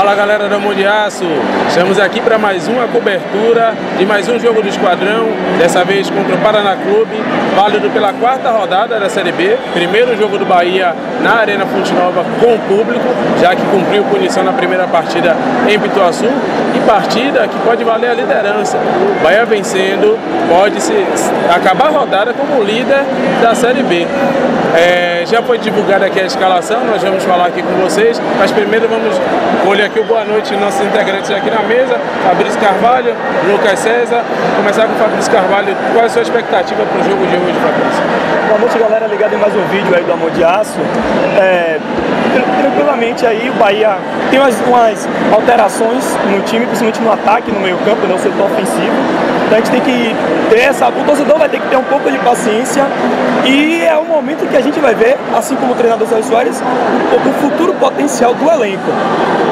Fala galera da Mão de Aço, estamos aqui para mais uma cobertura de mais um jogo do Esquadrão, dessa vez contra o Paraná Clube, válido pela quarta rodada da Série B, primeiro jogo do Bahia na Arena Fonte Nova com o público, já que cumpriu punição na primeira partida em Pituaçu, e partida que pode valer a liderança. O Bahia vencendo pode acabar a rodada como líder da Série B. Já foi divulgada aqui a escalação, nós vamos falar aqui com vocês, mas primeiro vamos colher aqui o boa noite dos nossos integrantes aqui na mesa, Fabrício Carvalho, Lucas César. Vou começar com o Fabrício Carvalho, qual é a sua expectativa para o jogo de hoje, Fabrício? Boa noite, galera, ligado em mais um vídeo aí do Amor de Aço. Tranquilamente aí o Bahia tem umas alterações no time, principalmente no ataque, no meio campo, no setor ofensivo. Então a gente tem que ter o torcedor vai ter que ter um pouco de paciência e é o momento que a gente vai ver, assim como o treinador Sérgio Soares, o futuro potencial do elenco.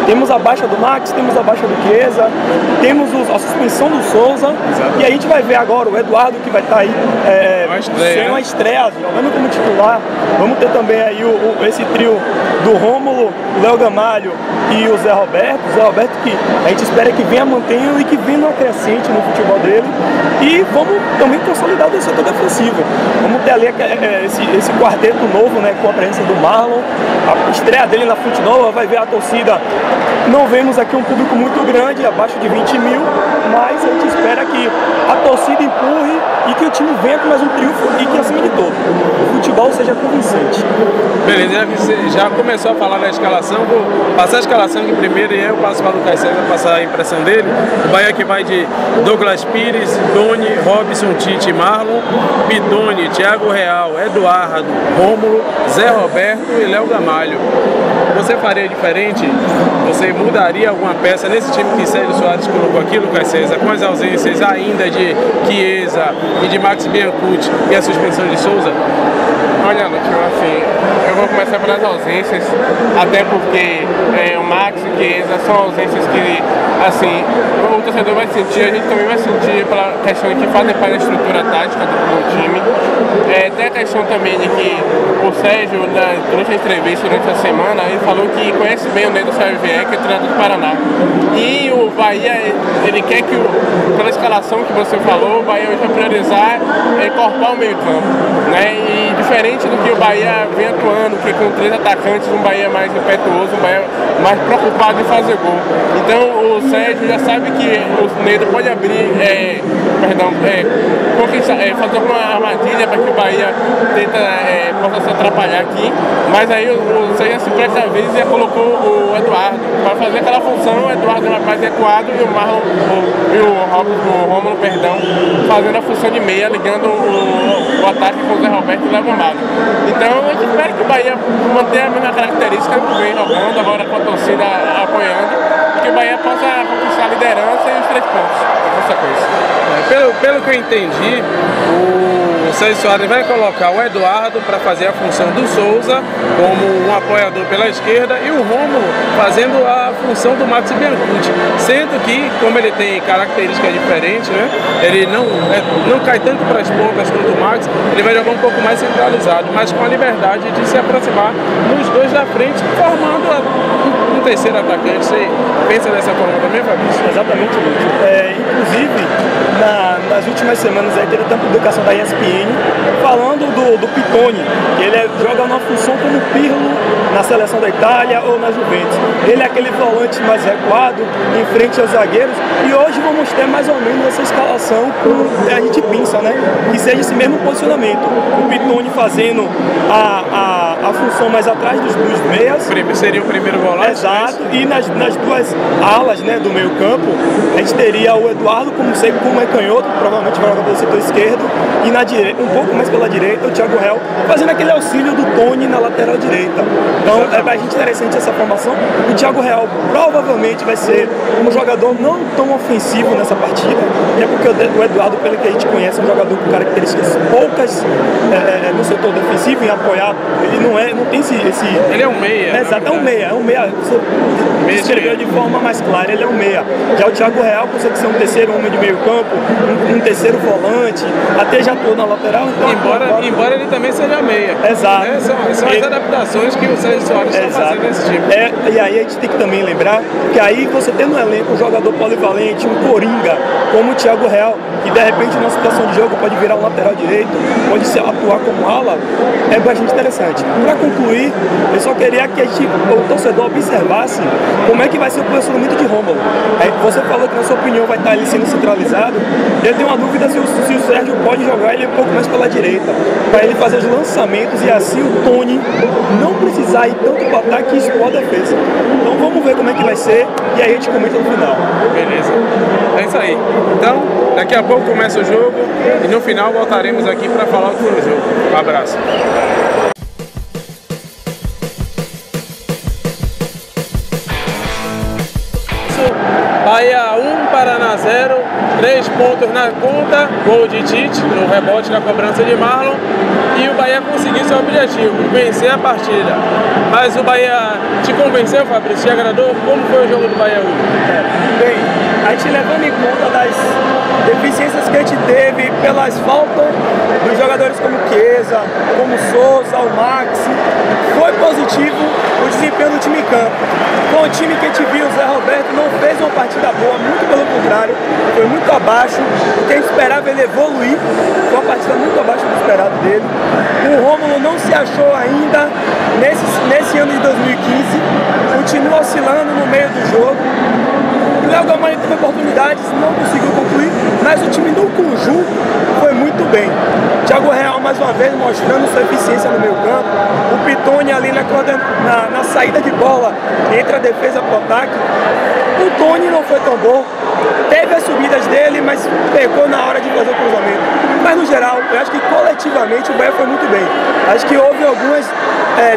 Temos a baixa do Max, temos a baixa do Chiesa, temos a suspensão do Souza. Exato. E a gente vai ver agora o Eduardo, que vai estar aí sendo uma estreia, jogando como titular. Vamos ter também aí esse trio do Rômulo, o Léo Gamalho e o Zé Roberto. O Zé Roberto que a gente espera que venha mantendo e que venha numa crescente no futebol dele. E vamos também consolidar o setor defensivo. Vamos ter ali esse quarteto novo, né, com a presença do Marlon. A estreia dele na Fonte Nova, vai ver a torcida. Não vemos aqui um público muito grande, abaixo de 20 mil, mas a gente espera que a torcida empurre e que o time venha com mais um triunfo e que, acima de tudo, o futebol seja convincente. Beleza, você já começou a falar da escalação, vou passar a escalação aqui primeiro e aí eu passo para o Lucas César passar a impressão dele. O Bahia que vai de Douglas Pires, Doni, Robson, Tite, Marlon, Pitoni, Thiago Real, Eduardo, Rômulo, Zé Roberto e Léo Gamalho. Você faria diferente? Você mudaria alguma peça nesse time que Sérgio Soares colocou aqui, Lucas César, com as ausências ainda de Chiesa e de Max Biancucci e a suspensão de Souza? Olha, assim, eu vou começar pelas ausências, até porque o Max e Chiesa são ausências que, assim, o torcedor vai sentir, a gente também vai sentir pela questão de que fazem parte da estrutura tática do time. Tem a questão também de que o Sérgio, durante a entrevista, durante a semana, ele falou que conhece bem o Neto Xavier, que é treinador do Paraná. E o Bahia, ele quer que, pela escalação que você falou, o Bahia hoje vai priorizar encorpar o meio campo, né? E diferente do que o Bahia vem atuando, que com 3 atacantes, um Bahia mais impetuoso, um Bahia mais preocupado em fazer gol. Então o Sérgio já sabe que o Neto pode abrir, fazer alguma armadilha para que o Bahia possa se atrapalhar aqui, mas aí o Sérgio se presta a vez e colocou o Eduardo para fazer aquela função. O Eduardo é mais recuado e o Marlon o Rômulo, fazendo a função de meia, ligando o ataque com o Zé Roberto e o Léo Gamalho. Então a gente espera que o Bahia mantenha a mesma característica que vem jogando, agora com a torcida apoiando, e que o Bahia possa conquistar a liderança e os 3 pontos na consequência. Pelo que eu entendi, o Sérgio Soares vai colocar o Eduardo para fazer a função do Souza como um apoiador pela esquerda e o Rômulo fazendo a função do Max Biancucci, sendo que, como ele tem características diferentes, né, ele não cai tanto para as pontas quanto o Max, ele vai jogar um pouco mais centralizado, mas com a liberdade de se aproximar nos 2 da frente, formando um terceiro atacante. Você pensa dessa forma também, Fabrício? Exatamente, Lúcio. Inclusive, nas últimas semanas aí teve tanta publicação da ESPN falando do Pitoni, que ele joga uma função como Pirlo na seleção da Itália ou na Juventus. Ele é aquele volante mais recuado, em frente aos zagueiros, e hoje vamos ter mais ou menos essa escalação a gente pensa, né? Que seja esse mesmo posicionamento. O Pitoni fazendo a função mais atrás dos meias. Seria o primeiro volante? Exato, e nas 2 alas, né, do meio campo, a gente teria o Eduardo como é canhoto, provavelmente vai jogar pelo setor esquerdo, e na direita, um pouco mais pela direita, o Thiago Real fazendo aquele auxílio do Tony na lateral direita. Então é bastante interessante essa formação. O Thiago Real provavelmente vai ser um jogador não tão ofensivo nessa partida, é porque o Eduardo, pelo que a gente conhece, é um jogador com características poucas no setor defensivo, em apoiar, ele não tem esse... Ele é um meia. Exato, é um meia. Você descreveu de forma mais clara, ele é um meia. Já o Thiago Real consegue ser um terceiro homem de meio campo, um terceiro volante, até já atuou na lateral. Então embora ele também seja meia. Exato. Né? São as adaptações que o Sérgio Soares está fazendo nesse time. E aí a gente tem que também lembrar que aí você tem no elenco um jogador polivalente, um coringa, como o Thiago Real, que de repente numa situação de jogo pode virar um lateral direito, pode atuar como ala, é bastante interessante. Para concluir, eu só queria que o torcedor observasse como é que vai ser o posicionamento de Rômulo. Você falou que na sua opinião vai estar ele sendo centralizado, eu tenho uma dúvida se o Sérgio pode jogar ele um pouco mais pela direita, para ele fazer os lançamentos e assim o Tony não precisar ir tanto para o ataque e expor a defesa. Então vamos ver como é que vai ser e aí a gente comenta no final. Beleza. É isso aí. Então, daqui a pouco começa o jogo e no final voltaremos aqui para falar o que foi o jogo. Um abraço. Bahia 1, Paraná 0, 3 pontos na conta, gol de Tite no rebote da cobrança de Marlon, e o Bahia conseguiu seu objetivo, vencer a partida. Mas o Bahia te convenceu, Fabrício? Te agradou? Como foi o jogo do Bahia hoje? Bem, a gente levando em conta das deficiências que a gente teve pelas faltas dos jogadores como Chiesa, como Souza, o Maxi, foi positivo o desempenho do time em campo. Com o time que a gente viu, o Zé Roberto não fez uma partida boa, muito pelo contrário, foi muito abaixo. O que a gente esperava ele evoluir, foi uma partida muito abaixo do esperado dele. O Rômulo não se achou ainda nesse ano de 2015, continua oscilando no meio do jogo. O Léo Gamalho teve oportunidades, não conseguiu concluir, mas o time no conjunto foi muito bem. Thiago Real mais uma vez mostrando sua eficiência no meio campo. O Pitone ali na saída de bola entre a defesa e o ataque. O Tony não foi tão bom. Teve as subidas dele, mas pegou na hora de fazer o cruzamento. Mas no geral, eu acho que coletivamente o Bahia foi muito bem. Acho que houve algumas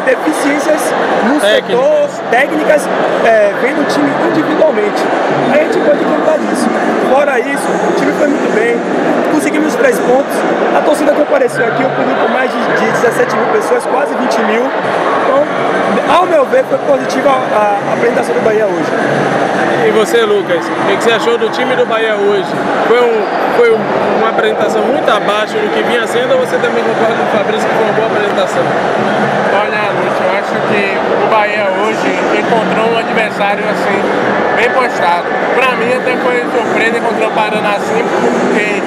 deficiências no setor, técnicas, vendo o time individualmente. Aí a gente pode contar disso. Fora isso, o time foi muito bem. Conseguimos 3 pontos. A torcida compareceu aqui, um público mais de 17 mil pessoas, quase 20 mil. Então, ao meu ver, foi positiva a apresentação do Bahia hoje. E você, Lucas, o que você achou do time do Bahia hoje? Foi uma apresentação muito abaixo do que vinha sendo, ou você também concorda com o Fabrício que foi uma boa apresentação? Olha, Lúcio, eu acho que o Bahia hoje encontrou um adversário assim, bem postado. Pra mim até foi surpresa encontrar o Paraná assim, porque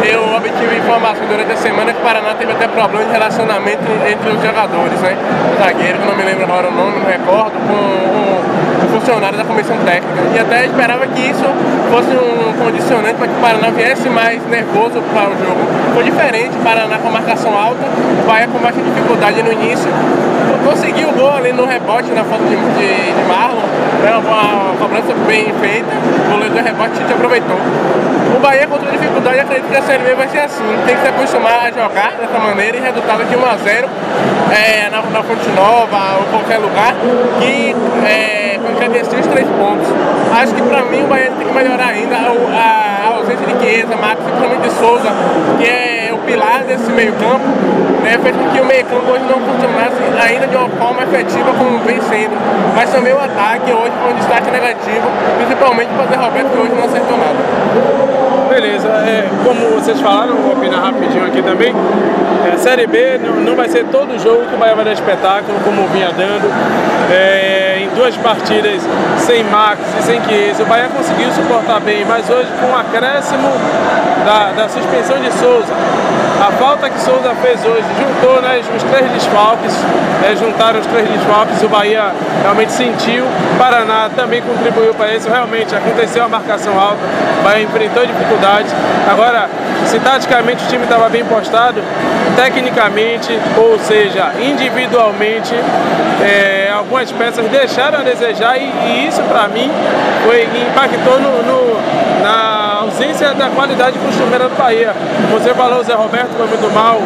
eu obtive informação durante a semana que o Paraná teve até problema de relacionamento entre os jogadores, né? O zagueiro, que não me lembro agora o nome, não recordo, com o funcionário da comissão técnica. E até esperava que isso fosse um condicionante para que o Paraná viesse mais nervoso para o jogo. Foi diferente, o Paraná com marcação alta, o Bahia com baixa dificuldade no início. Conseguiu o gol ali no rebote na falta de Marlon, né? Uma cobrança bem feita, o goleiro do rebote Tite aproveitou. O Bahia com toda dificuldade, acredito que a Série B vai ser assim, tem que se acostumar a jogar dessa maneira e resultado de 1-0 na Fonte Nova ou qualquer lugar que já desceu os 3 pontos. Acho que pra mim o Bahia tem que melhorar ainda a ausência de Chiesa, Max, principalmente de Souza, que é o pilar desse meio campo, né, fez com que o meio campo hoje não funcionasse ainda de uma forma efetiva como vem sendo. Mas também o ataque hoje foi um destaque negativo, principalmente para o Zé Roberto, que hoje não acertou nada. Beleza, como vocês falaram, vou opinar rapidinho aqui também. Série B não vai ser todo jogo que o Bahia vai dar espetáculo, como vinha dando. Em 2 partidas sem Max e sem Chiesa, o Bahia conseguiu suportar bem, mas hoje com o acréscimo da suspensão de Souza, a falta que Souza fez hoje, juntou, né, os 3 desfalques, juntaram os 3 desfalques, o Bahia realmente sentiu, o Paraná também contribuiu para isso, realmente aconteceu a marcação alta, o Bahia enfrentou dificuldades. Agora, se taticamente o time estava bem postado, tecnicamente, ou seja, individualmente, algumas peças deixaram a desejar e isso para mim impactou na ausência da qualidade costumeira do Bahia. Você falou, o Zé Roberto foi muito mal,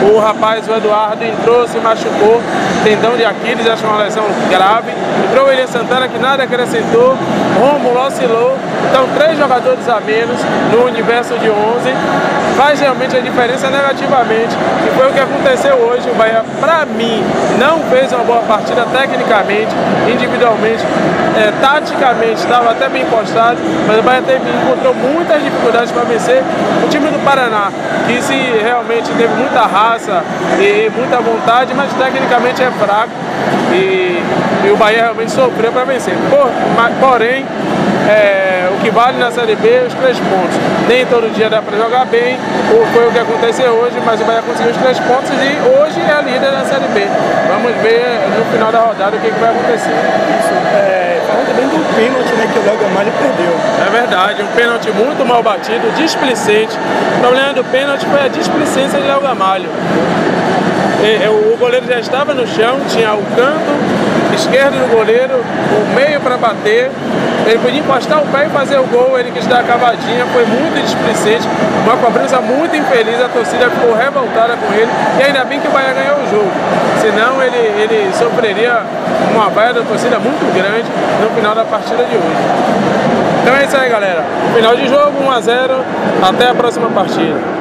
o rapaz, o Eduardo, entrou, se machucou, tendão de Aquiles, acho uma lesão grave. Entrou o William Santana, que nada acrescentou, Rômulo oscilou, Então 3 jogadores a menos no universo de 11 faz realmente a diferença negativamente, e foi o que aconteceu hoje. O Bahia, para mim, não fez uma boa partida tecnicamente, individualmente, taticamente estava até bem postado, mas o Bahia encontrou muitas dificuldades para vencer o time do Paraná, que se realmente teve muita raça e muita vontade, mas tecnicamente é fraco, e o Bahia realmente sofreu para vencer. Porém, o que vale na Série B é os 3 pontos. Nem todo dia dá para jogar bem, foi o que aconteceu hoje, mas o Bahia conseguiu os 3 pontos e hoje é a líder da Série B. Vamos ver no final da rodada o que vai acontecer. Isso, falando também do pênalti, né, que o Léo Gamalho perdeu. É verdade, um pênalti muito mal batido, displicente. O problema do pênalti foi a displicência de Léo Gamalho. O goleiro já estava no chão, tinha o canto esquerdo do goleiro, o meio para bater. Ele podia encostar o pé e fazer o gol, ele quis dar a cavadinha, foi muito displicente, uma cobrança muito infeliz, a torcida ficou revoltada com ele, e ainda bem que o Bahia ganhou o jogo, senão ele sofreria uma vaia da torcida muito grande no final da partida de hoje. Então é isso aí, galera, final de jogo, 1 a 0, até a próxima partida.